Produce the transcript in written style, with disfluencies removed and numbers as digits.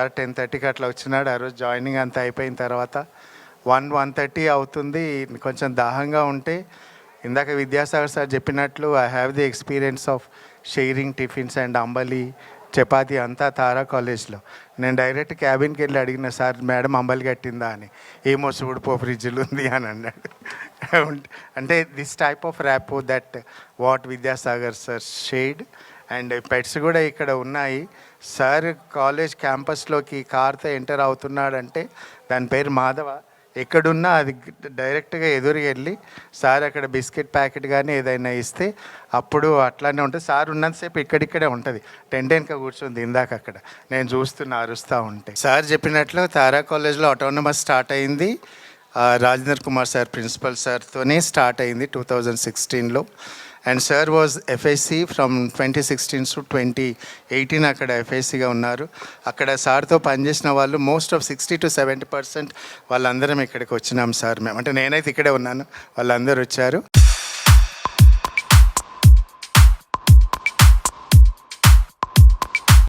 Sir 10:30కి అట్లా వచ్చినాడు. ఆ రోజు జాయినింగ్ అంతా అయిపోయిన తర్వాత 1:30 అవుతుంది. కొంచెం దాహంగా ఉంటే ఇందాక విద్యాసాగర్ సార్ చెప్పినట్లు I have the experience of sharing tiffins and అంబలి చపాతి అంతా తారా కాలేజ్లో. నేను డైరెక్ట్ క్యాబిన్కి వెళ్ళి అడిగిన, సార్ మేడం అంబలి కట్టిందా అని. ఏమో చూడిపో ఫ్రిడ్జ్లో ఉంది అని అన్నాడు. అంటే this type of rapport that what Vidyasagar sir shared. And pets కూడా ఇక్కడ ఉన్నాయి. సార్ కాలేజ్ క్యాంపస్లోకి కార్తో ఎంటర్ అవుతున్నాడంటే దాని పేరు మాధవ. ఎక్కడున్నా అది డైరెక్ట్గా ఎదురు వెళ్ళి సార్ అక్కడ బిస్కెట్ ప్యాకెట్ కానీ ఏదైనా ఇస్తే అప్పుడు అట్లానే ఉంటుంది. సార్ ఉన్నంతసేపు ఇక్కడిక్కడే ఉంటుంది. టెంట్ వెనక కూర్చుంది ఇందాక అక్కడ, నేను చూస్తున్నా అరుస్తూ ఉంటే. సార్ చెప్పినట్లు తారా కాలేజ్లో ఆటోనమస్ స్టార్ట్ అయింది. రాజేంద్ర కుమార్ సార్ ప్రిన్సిపల్ సార్తోనే స్టార్ట్ అయింది 2016లో. And sir was FSC from 2016 to 2018 అక్కడ ఎఫ్ఎస్సిగా ఉన్నారు. అక్కడ సార్తో పనిచేసిన వాళ్ళు మోస్ట్ ఆఫ్ 60 to 70% వాళ్ళందరం ఇక్కడికి వచ్చినాం సార్. మేము అంటే నేనైతే ఇక్కడే ఉన్నాను, వాళ్ళందరూ వచ్చారు.